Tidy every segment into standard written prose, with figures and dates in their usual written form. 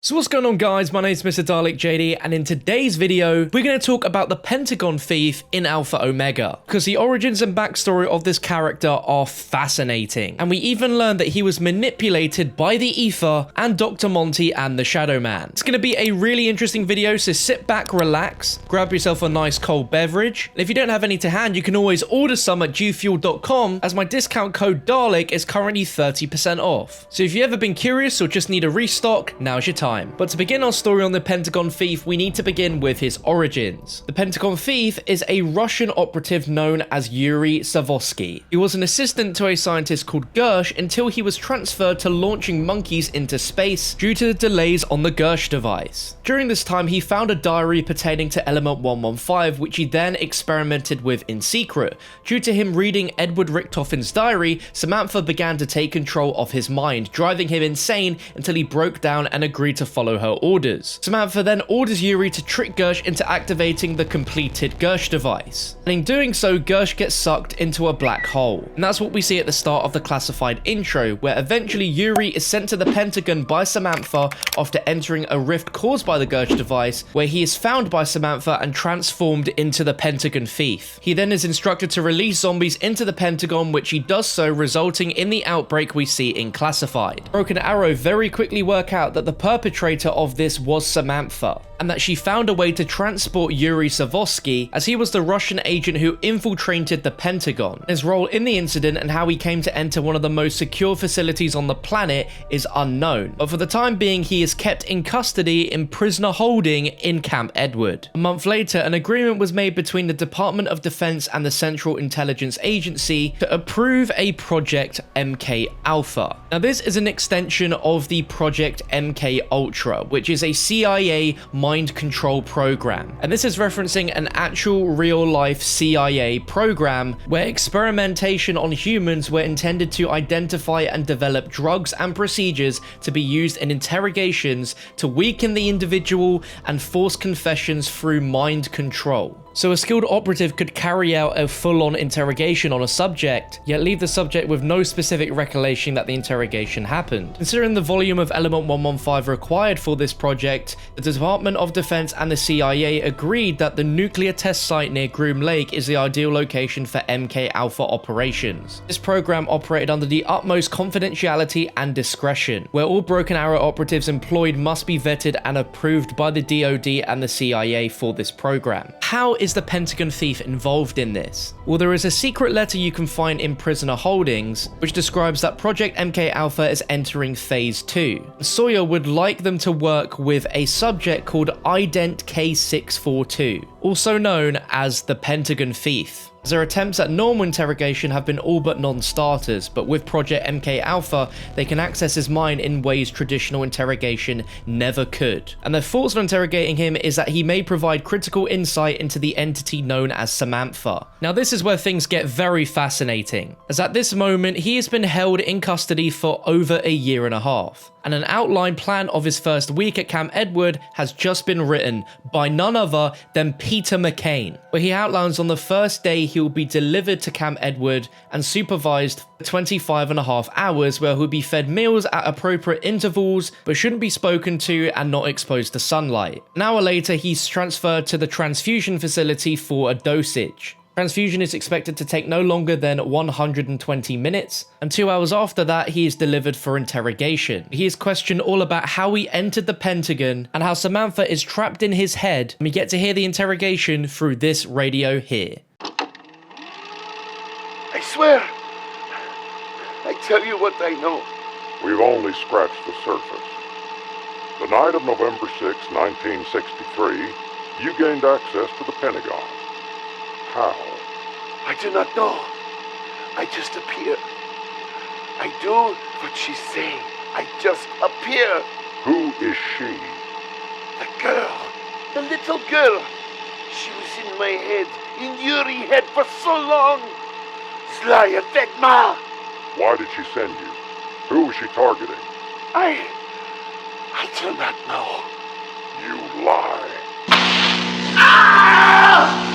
So what's going on, guys? My name is MrDalekJD, and in today's video, we're going to talk about the Pentagon Thief in Alpha Omega, because the origins and backstory of this character are fascinating, and we even learned that he was manipulated by the Ether and Dr. Monty and the Shadow Man. It's going to be a really interesting video, so sit back, relax, grab yourself a nice cold beverage, and if you don't have any to hand, you can always order some at GFuel.com, as my discount code Dalek is currently 30% off. So if you've ever been curious or just need a restock, now's your time. But to begin our story on the Pentagon Thief, we need to begin with his origins. The Pentagon Thief is a Russian operative known as Yuri Savosky. He was an assistant to a scientist called Gersh until he was transferred to launching monkeys into space due to the delays on the Gersh device. During this time, he found a diary pertaining to element 115, which he then experimented with in secret. Due to him reading Edward Richtofen's diary, Samantha began to take control of his mind, driving him insane until he broke down and agreed to follow her orders. Samantha then orders Yuri to trick Gersh into activating the completed Gersh device. And in doing so, Gersh gets sucked into a black hole. And that's what we see at the start of the classified intro, where eventually Yuri is sent to the Pentagon by Samantha after entering a rift caused by the Gersh device, where he is found by Samantha and transformed into the Pentagon Thief. He then is instructed to release zombies into the Pentagon, which he does so, resulting in the outbreak we see in Classified. Broken Arrow very quickly work out that the perpetrator of this was Samantha, and that she found a way to transport Yuri Savosky, as he was the Russian agent who infiltrated the Pentagon. His role in the incident and how he came to enter one of the most secure facilities on the planet is unknown, but for the time being he is kept in custody in prisoner holding in Camp Edward. A month later, an agreement was made between the Department of Defense and the Central Intelligence Agency to approve a Project MK Alpha. Now this is an extension of the Project MK Ultra, which is a CIA mind control program, and this is referencing an actual real-life CIA program where experimentation on humans were intended to identify and develop drugs and procedures to be used in interrogations to weaken the individual and force confessions through mind control. So a skilled operative could carry out a full-on interrogation on a subject, yet leave the subject with no specific recollection that the interrogation happened. Considering the volume of element 115 required for this project, the Department of Defense and the CIA agreed that the nuclear test site near Groom Lake is the ideal location for MK Alpha operations. This program operated under the utmost confidentiality and discretion, where all Broken Arrow operatives employed must be vetted and approved by the DoD and the CIA for this program. How is the Pentagon Thief involved in this? Well, there is a secret letter you can find in prisoner holdings, which describes that Project MK Alpha is entering Phase 2. Sawyer would like them to work with a subject called Ident K642, also known as the Pentagon Thief. Their attempts at normal interrogation have been all but non-starters, but with Project MK Alpha, they can access his mind in ways traditional interrogation never could. And their thoughts on interrogating him is that he may provide critical insight into the entity known as Samantha. Now this is where things get very fascinating, as at this moment he has been held in custody for over a year and a half. And an outline plan of his first week at Camp Edward has just been written by none other than Peter McCain, where he outlines on the first day he will be delivered to Camp Edward and supervised for 25.5 hours, where he'll be fed meals at appropriate intervals but shouldn't be spoken to and not exposed to sunlight. An hour later he's transferred to the transfusion facility for a dosage. Transfusion is expected to take no longer than 120 minutes, and 2 hours after that he is delivered for interrogation. He is questioned all about how he entered the Pentagon and how Samantha is trapped in his head, and we get to hear the interrogation through this radio here. I swear, I tell you what I know. We've only scratched the surface. The night of November 6, 1963, you gained access to the Pentagon. How? I do not know. I just appear. I do what she's saying. I just appear. Who is she? The girl. The little girl. She was in my head, in Yuri's head for so long. Zlaya Vedma. Why did she send you? Who was she targeting? I do not know. You lie. Ah!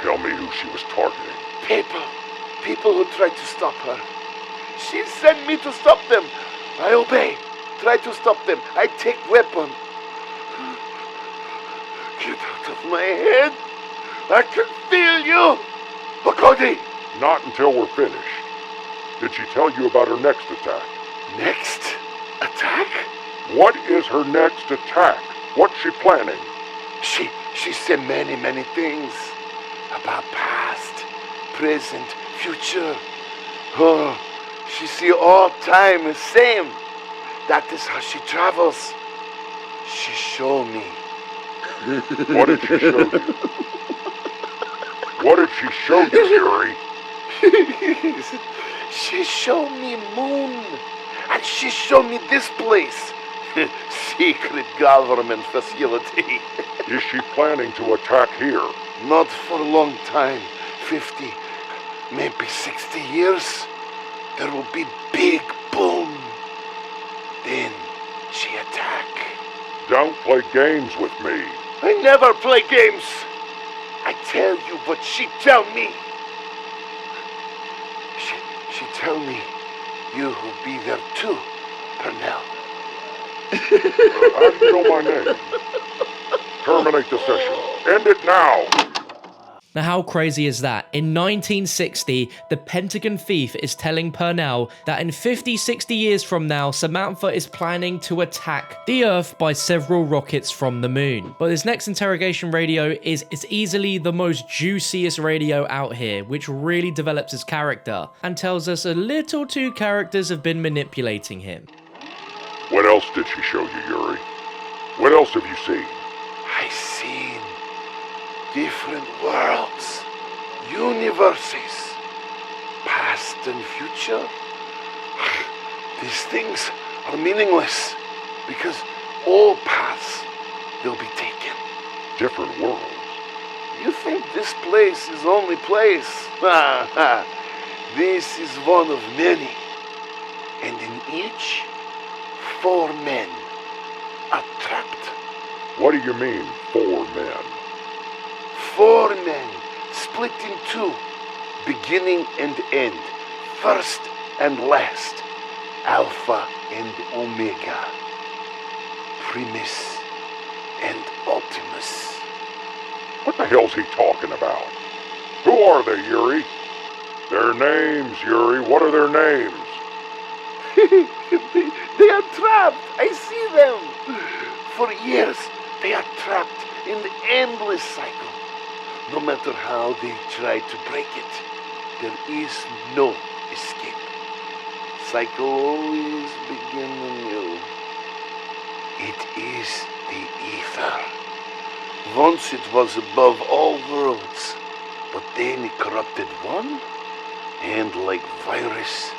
Tell me who she was targeting. People who tried to stop her. She sent me to stop them. I obey. Try to stop them. I take weapon. Get out of my head. I can feel you. Cody. Not until we're finished. Did she tell you about her next attack? Next attack? What is her next attack? What's she planning? She said many things. About past, present, future. Oh, she see all time the same. That is how she travels. She show me. What did she show you? What did she show you, Yuri? She showed me moon. And she showed me this place. Secret government facility. Is she planning to attack here? Not for a long time. 50, maybe 60 years. There will be big boom. Then she attack. Don't play games with me. I never play games. I tell you what she tell me. She tell me you will be there too, Pernell. How do you know my name? Terminate the session. End it now. Now, how crazy is that? In 1960, the Pentagon Thief is telling Pernell that in 50-60 years from now, Samantha is planning to attack the Earth by several rockets from the moon. But this next interrogation radio is easily the most juiciest radio out here, which really develops his character and tells us a little two characters have been manipulating him. What else did she show you, Yuri? What else have you seen? I seen different worlds, universes, past and future. These things are meaningless because all paths will be taken. Different worlds. You think this place is only place? This is one of many. And in each, 4 men are trapped. What do you mean, 4 men? 4 men split in 2, beginning and end, first and last, Alpha and Omega, Primus and Ultimus. What the hell's he talking about? Who are they, Yuri? Their names, Yuri. What are their names? They are trapped. I see them. For years, they are trapped in the endless cycle. No matter how they try to break it, there is no escape. Cycle always begin anew. It is the ether. Once it was above all worlds, but then it corrupted one, and like virus,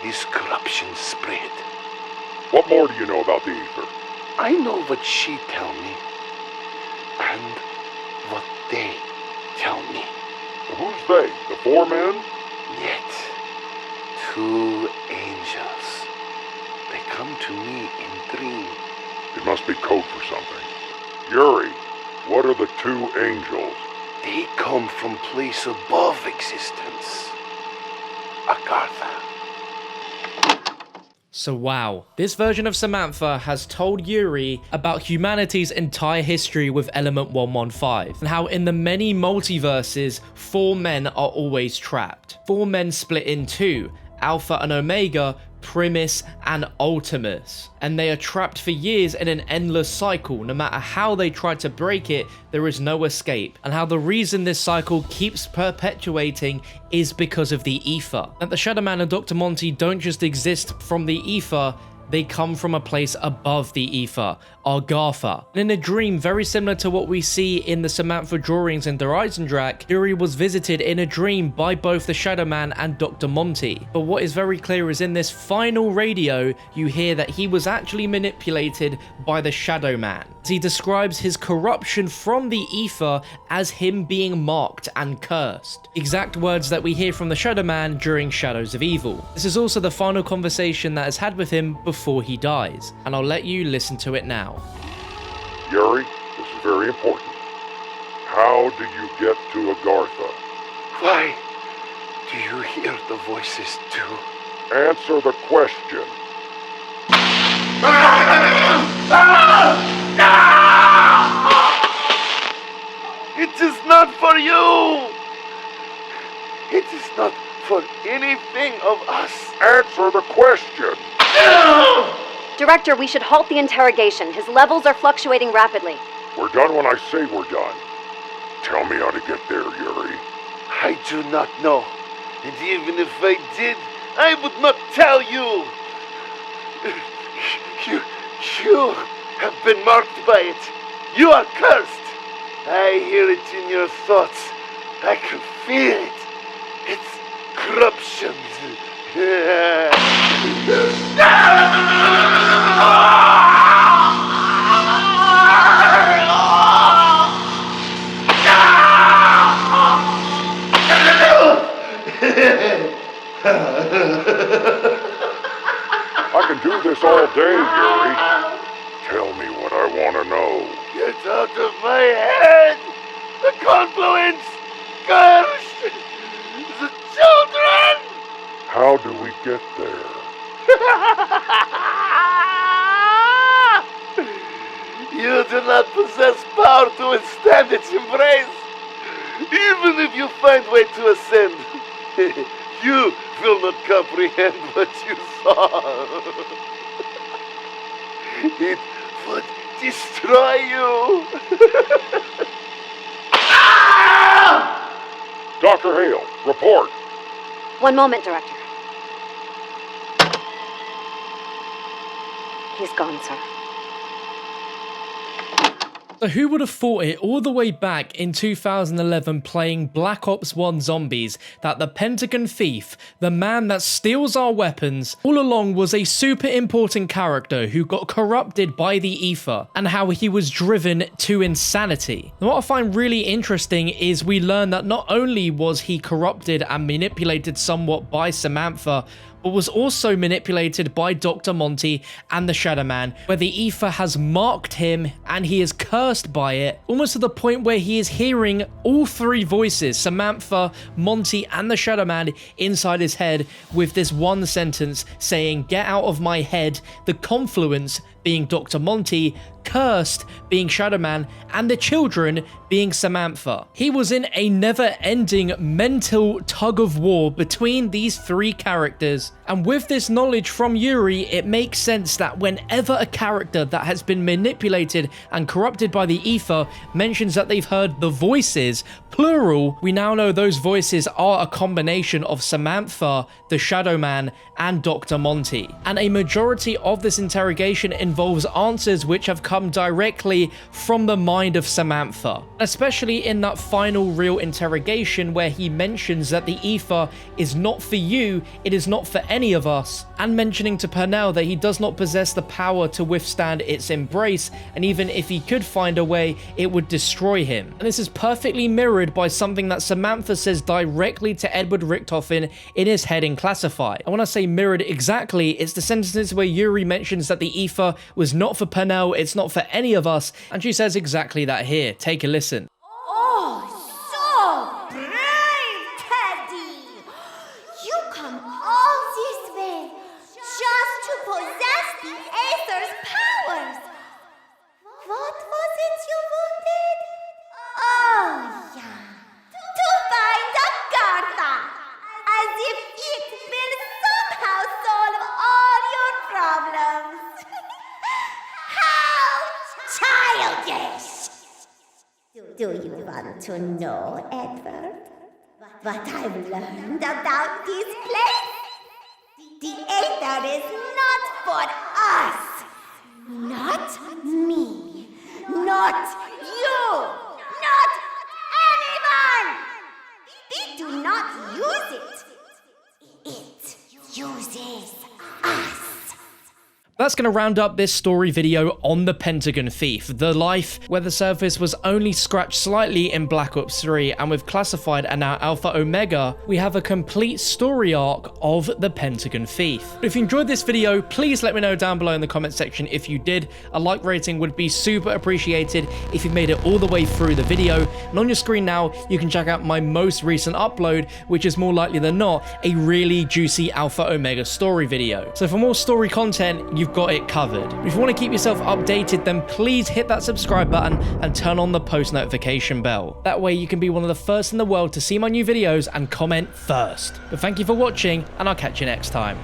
this corruption spread. What more do you know about the ether? I know what she tell me, and what they tell me. Who's they? The 4 men? Yet, 2 angels. They come to me in dream. It must be code for something. Yuri, what are the 2 angels? They come from place above existence. Agartha. So wow, this version of Samantha has told Yuri about humanity's entire history with Element 115, and how in the many multiverses, 4 men are always trapped. 4 men split in 2, Alpha and Omega, Primus and Ultimus, and they are trapped for years in an endless cycle. No matter how they try to break it, there is no escape, and how the reason this cycle keeps perpetuating is because of the ether. That the Shadow Man and Dr. Monty don't just exist from the ether, they come from a place above the ether, Agartha. And in a dream very similar to what we see in the Samantha drawings in Der Eisendrache, Yuri was visited in a dream by both the Shadow Man and Dr. Monty. But what is very clear is in this final radio, you hear that he was actually manipulated by the Shadow Man. He describes his corruption from the ether as him being marked and cursed. Exact words that we hear from the Shadow Man during Shadows of Evil. This is also the final conversation that is had with him before he dies, and I'll let you listen to it now. Yuri, this is very important. How do you get to Agartha? Why do you hear the voices too? Answer the question. It is not for you! It is not for anything of us! Answer the question! Director, we should halt the interrogation. His levels are fluctuating rapidly. We're done when I say we're done. Tell me how to get there, Yuri. I do not know. And even if I did, I would not tell you. You have been marked by it. You are cursed. I hear it in your thoughts. I can feel it. It's corruption. I can do this all day, Yuri. Tell me what I want to know. Get out of my head! The confluence! Curse! The children! How do we get there? You do not possess power to withstand its embrace. Even if you find way to ascend, you will not comprehend what you saw. It would destroy you. Dr. Hale, report. One moment, Director. He's gone, sir. So who would have thought it all the way back in 2011 playing Black Ops 1 Zombies that the Pentagon Thief, the man that steals our weapons, all along was a super important character who got corrupted by the ether and how he was driven to insanity. And what I find really interesting is we learn that not only was he corrupted and manipulated somewhat by Samantha, but was also manipulated by Dr. Monty and the Shadow Man, where the ether has marked him and he is cursed by it, almost to the point where he is hearing all three voices, Samantha, Monty, and the Shadow Man, inside his head with this one sentence saying, "Get out of my head," the confluence being Dr. Monty, cursed being Shadow Man, and the children being Samantha. He was in a never-ending mental tug of war between these three characters, and with this knowledge from Yuri, it makes sense that whenever a character that has been manipulated and corrupted by the ether mentions that they've heard the voices, plural, we now know those voices are a combination of Samantha, the Shadow Man, and Dr. Monty. And a majority of this interrogation involves answers which have come directly from the mind of Samantha, especially in that final real interrogation where he mentions that the ether is not for you, it is not for any of us, and mentioning to Purnell that he does not possess the power to withstand its embrace, and even if he could find a way, it would destroy him. And this is perfectly mirrored by something that Samantha says directly to Edward Richtofen in his head in Classified. And when I say mirrored exactly, it's the sentences where Yuri mentions that the ether was not for Purnell, it's not for any of us, and she says exactly that here. Take a listen. Oh, so brave, Teddy! You come all this way just to possess the Aether's powers. What was it you wanted? Oh, yeah. To find Agartha, as if it will somehow solve all your problems. How childish! Do you want to know, Edward, what I've learned about this place? The Aether is not for us. Not me. Not you. Not anyone. We do not use it. It uses us. That's going to round up this story video on the Pentagon Thief, the life where the surface was only scratched slightly in Black Ops 3, and with Classified and now Alpha Omega, we have a complete story arc of the Pentagon Thief. If you enjoyed this video, please let me know down below in the comment section if you did. A like rating would be super appreciated if you've made it all the way through the video. And on your screen now, you can check out my most recent upload, which is more likely than not a really juicy Alpha Omega story video. So for more story content, you've got it covered. If you want to keep yourself updated, then please hit that subscribe button and turn on the post notification bell. That way you can be one of the first in the world to see my new videos and comment first. But thank you for watching, and I'll catch you next time.